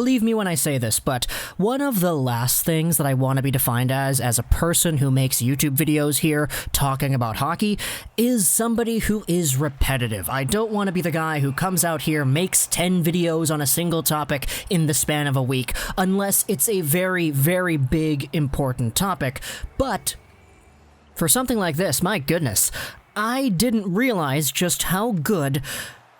believe me when I say this, but one of the last things that I want to be defined as a person who makes YouTube videos here talking about hockey, is somebody who is repetitive. I don't want to be the guy who comes out here, makes 10 videos on a single topic in the span of a week, unless it's a very, very big, important topic. But for something like this, my goodness, I didn't realize just how good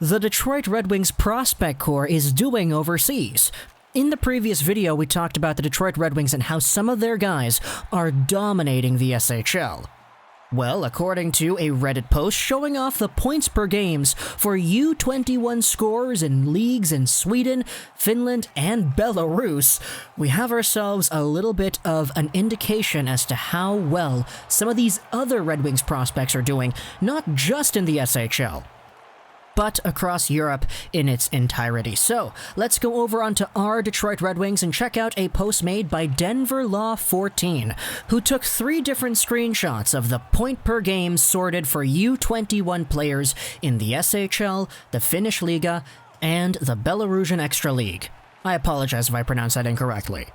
the Detroit Red Wings prospect core is doing overseas. In the previous video, we talked about the Detroit Red Wings and how some of their guys are dominating the SHL. Well, according to a Reddit post showing off the points per games for U21 scorers in leagues in Sweden, Finland, and Belarus, we have ourselves a little bit of an indication as to how well some of these other Red Wings prospects are doing, not just in the SHL, but across Europe in its entirety. So, let's go over onto our Detroit Red Wings and check out a post made by Denver Law 14, who took 3 different screenshots of the point per game sorted for U21 players in the SHL, the Finnish Liiga, and the Belarusian Extraleague. I apologize if I pronounced that incorrectly.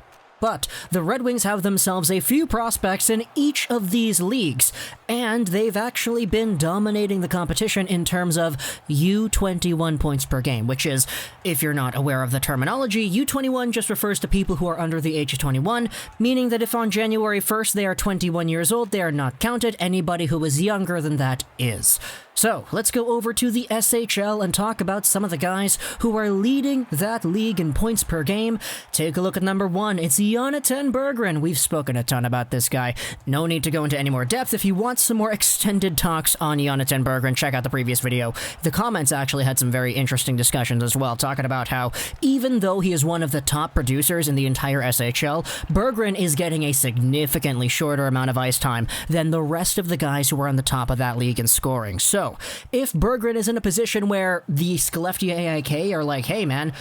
But the Red Wings have themselves a few prospects in each of these leagues, and they've actually been dominating the competition in terms of U21 points per game, which is, if you're not aware of the terminology, U21 just refers to people who are under the age of 21, meaning that if on January 1st they are 21 years old, they are not counted. Anybody who is younger than that is. So, let's go over to the SHL and talk about some of the guys who are leading that league in points per game. Take a look at number 1. It's Jonatan Berggren. We've spoken a ton about this guy. No need to go into any more depth. If you want some more extended talks on Jonatan Berggren, check out the previous video. The comments actually had some very interesting discussions as well, talking about how even though he is one of the top producers in the entire SHL, Berggren is getting a significantly shorter amount of ice time than the rest of the guys who are on the top of that league in scoring. So, if Berggren is in a position where the Skellefteå AIK are like, hey man,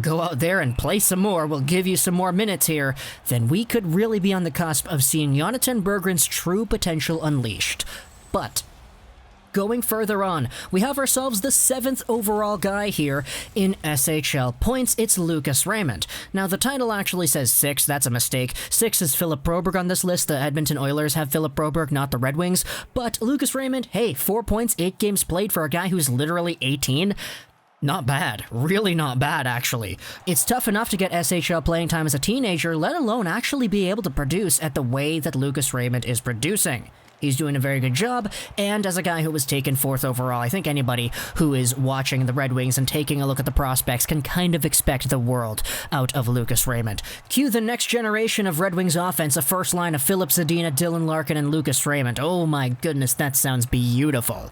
go out there and play some more, we'll give you some more minutes here, then we could really be on the cusp of seeing Jonatan Berggren's true potential unleashed. But going further on, we have ourselves the 7th overall guy here in SHL points. It's Lucas Raymond. Now, the title actually says 6. That's a mistake. 6 is Philip Broberg on this list. The Edmonton Oilers have Philip Broberg, not the Red Wings. But Lucas Raymond, hey, 4 points, 8 games played for a guy who's literally 18. Not bad. Really not bad, actually. It's tough enough to get SHL playing time as a teenager, let alone actually be able to produce at the way that Lucas Raymond is producing. He's doing a very good job, and as a guy who was taken 4th overall, I think anybody who is watching the Red Wings and taking a look at the prospects can kind of expect the world out of Lucas Raymond. Cue the next generation of Red Wings offense, a first line of Philip Zadina, Dylan Larkin, and Lucas Raymond. Oh my goodness, that sounds beautiful.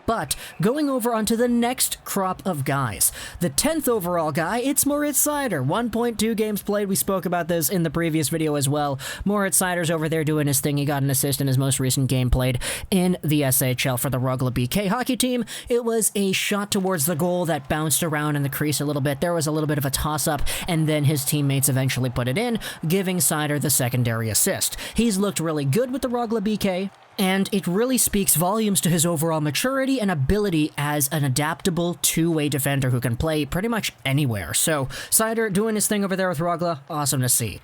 But going over onto the next crop of guys. The 10th overall guy, it's Moritz Seider. 1.2 games played. We spoke about this in the previous video as well. Moritz Seider's over there doing his thing. He got an assist in his most recent game played in the SHL for the Rogla BK hockey team. It was a shot towards the goal that bounced around in the crease a little bit. There was a little bit of a toss-up, and then his teammates eventually put it in, giving Seider the secondary assist. He's looked really good with the Rogla BK, and it really speaks volumes to his overall maturity and ability as an adaptable two-way defender who can play pretty much anywhere. So, Seider doing his thing over there with Rogla, awesome to see.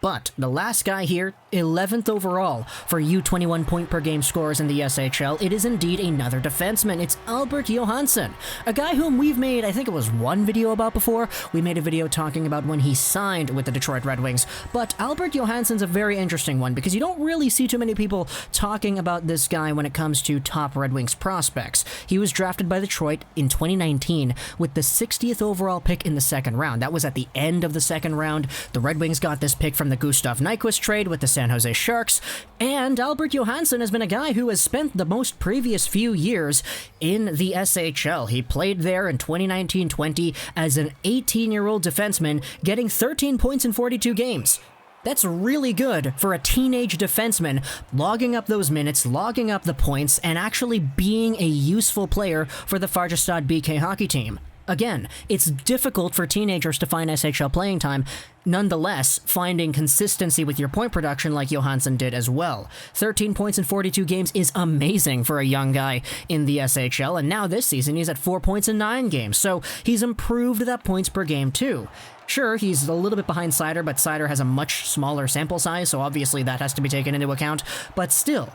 But the last guy here, 11th overall for U21 point per game scores in the SHL, it is indeed another defenseman. It's Albert Johansson, a guy whom we've made, I think it was one video about before. We made a video talking about when he signed with the Detroit Red Wings. But Albert Johansson's a very interesting one because you don't really see too many people talking about this guy when it comes to top Red Wings prospects. He was drafted by Detroit in 2019 with the 60th overall pick in the 2nd round. That was at the end of the 2nd round. The Red Wings got this pick from the Gustav Nyquist trade with the San Jose Sharks, and Albert Johansson has been a guy who has spent the most previous few years in the SHL. He played there in 2019-20 as an 18-year-old defenseman, getting 13 points in 42 games. That's really good for a teenage defenseman, logging up those minutes, logging up the points, and actually being a useful player for the Farjestad BK hockey team. Again, it's difficult for teenagers to find SHL playing time. Nonetheless, finding consistency with your point production like Johansson did as well. 13 points in 42 games is amazing for a young guy in the SHL, and now this season he's at 4 points in 9 games, so he's improved that points per game too. Sure, he's a little bit behind Seider, but Seider has a much smaller sample size, so obviously that has to be taken into account. But still,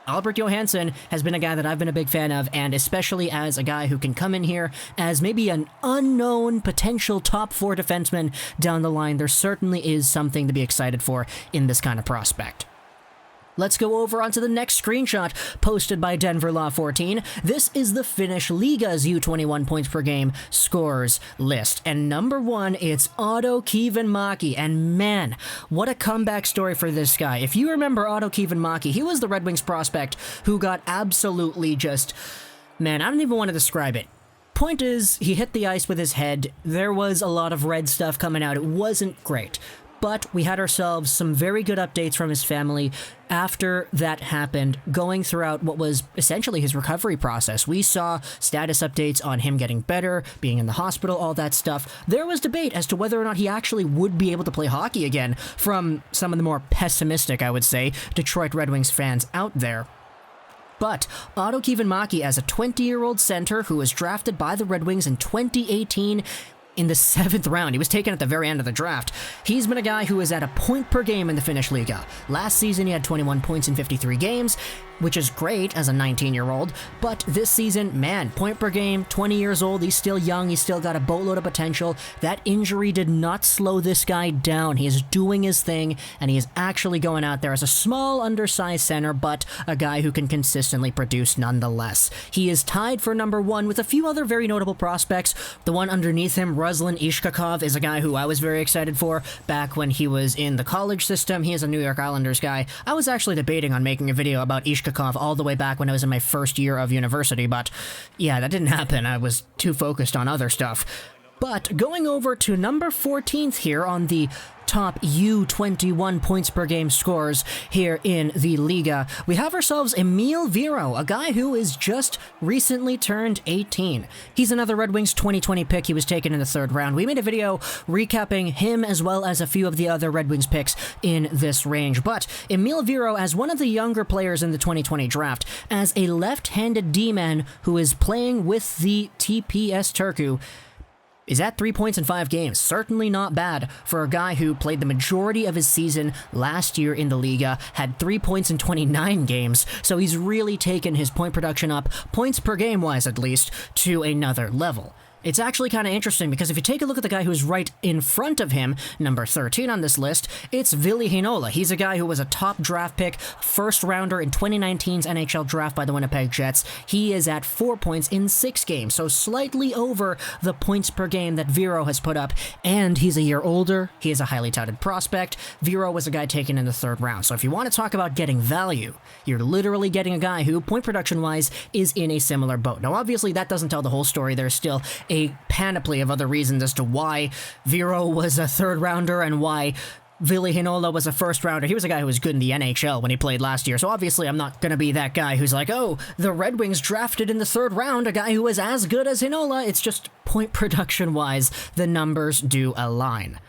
Albert Johansson has been a guy that I've been a big fan of, and especially as a guy who can come in here as maybe an unknown potential top 4 defenseman down the line, there certainly is something to be excited for in this kind of prospect. Let's go over onto the next screenshot posted by Denver Law 14. This is the Finnish Liiga's U21 points per game scores list. And number 1, it's Otto Kivenmaki. And man, what a comeback story for this guy. If you remember Otto Kivenmaki, he was the Red Wings prospect who got absolutely just... Man, I don't even want to describe it. Point is, he hit the ice with his head. There was a lot of red stuff coming out. It wasn't great. But we had ourselves some very good updates from his family after that happened, going throughout what was essentially his recovery process. We saw status updates on him getting better, being in the hospital, all that stuff. There was debate as to whether or not he actually would be able to play hockey again from some of the more pessimistic, I would say, Detroit Red Wings fans out there. But Otto Kivenmaki, as a 20-year-old center who was drafted by the Red Wings in 2018, in the 7th round. He was taken at the very end of the draft. He's been a guy who is at a point per game in the Finnish Liiga. Last season, he had 21 points in 53 games, which is great as a 19-year-old, but this season, man, point per game, 20 years old, he's still young, he's still got a boatload of potential. That injury did not slow this guy down. He is doing his thing, and he is actually going out there as a small, undersized center, but a guy who can consistently produce nonetheless. He is tied for number 1 with a few other very notable prospects. The one underneath him, Ruslan Ishkakov, is a guy who I was very excited for back when he was in the college system. He is a New York Islanders guy. I was actually debating on making a video about Ishkakov all the way back when I was in my first year of university, but yeah, that didn't happen. I was too focused on other stuff. But going over to number 14th here on the top U21 points per game scores here in the Liga, we have ourselves Eemil Viro, a guy who is just recently turned 18. He's another Red Wings 2020 pick. He was taken in the 3rd round. We made a video recapping him as well as a few of the other Red Wings picks in this range. But Eemil Viro, as one of the younger players in the 2020 draft, as a left-handed D-man who is playing with the TPS Turku, is at 3 points in 5 games. Certainly not bad for a guy who played the majority of his season last year in the Liga, had 3 points in 29 games, so he's really taken his point production up, points per game wise at least, to another level. It's actually kind of interesting because if you take a look at the guy who's right in front of him, number 13 on this list, it's Ville Heinola. He's a guy who was a top draft pick, 1st rounder in 2019's NHL draft by the Winnipeg Jets. He is at 4 points in 6 games, so slightly over the points per game that Viro has put up, and he's a year older. He is a highly touted prospect. Viro was a guy taken in the 3rd round, so if you want to talk about getting value, you're literally getting a guy who, point production-wise, is in a similar boat. Now, obviously, that doesn't tell the whole story. There's still a panoply of other reasons as to why Viro was a 3rd rounder and why Ville Heinola was a 1st rounder. He was a guy who was good in the NHL when he played last year, so obviously I'm not going to be that guy who's like, oh, the Red Wings drafted in the 3rd round a guy who was as good as Heinola. It's just point production-wise, the numbers do align.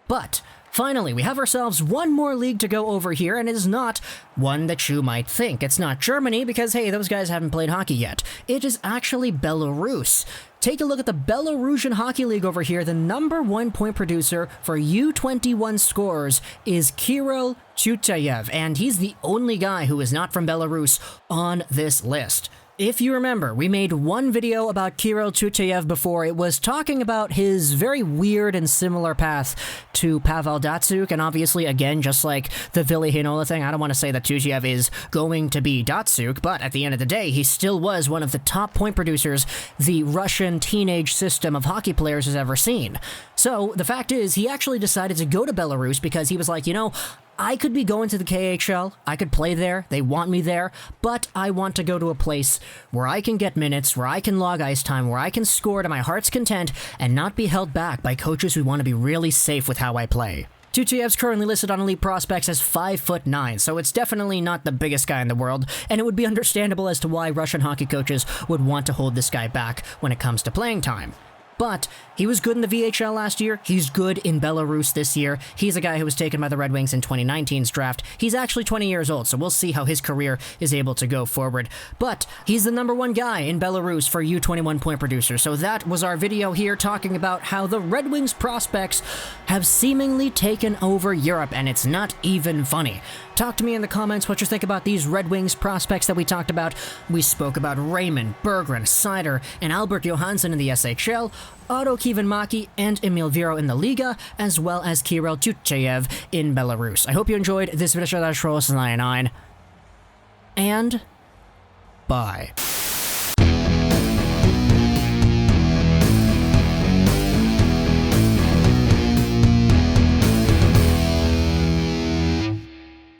But finally, we have ourselves one more league to go over here, and it is not one that you might think. It's not Germany, because, hey, those guys haven't played hockey yet. It is actually Belarus. Take a look at the Belarusian Hockey League over here. The number 1 point producer for U21 scores is Kirill Tyutyayev, and he's the only guy who is not from Belarus on this list. If you remember, we made one video about Kirill Tyutyayev before. It was talking about his very weird and similar path to Pavel Datsyuk, and obviously, again, just like the Ville Heinola thing, I don't want to say that Tyutyayev is going to be Datsyuk, but at the end of the day, he still was one of the top point producers the Russian teenage system of hockey players has ever seen. So, the fact is, he actually decided to go to Belarus because he was like, you know, I could be going to the KHL, I could play there, they want me there, but I want to go to a place where I can get minutes, where I can log ice time, where I can score to my heart's content, and not be held back by coaches who want to be really safe with how I play. Tyutyayev's currently listed on Elite Prospects as 5'9", so it's definitely not the biggest guy in the world, and it would be understandable as to why Russian hockey coaches would want to hold this guy back when it comes to playing time. But he was good in the VHL last year. He's good in Belarus this year. He's a guy who was taken by the Red Wings in 2019's draft. He's actually 20 years old, so we'll see how his career is able to go forward. But he's the #1 guy in Belarus for U21 point producer. So that was our video here talking about how the Red Wings prospects have seemingly taken over Europe, and it's not even funny. Talk to me in the comments what you think about these Red Wings prospects that we talked about. We spoke about Raymond, Berggren, Seider, and Albert Johansson in the SHL, Otto, Kivenmaki, and Eemil Viro in the Liiga, as well as Kirill Tyutyayev in Belarus. I hope you enjoyed this video, and bye.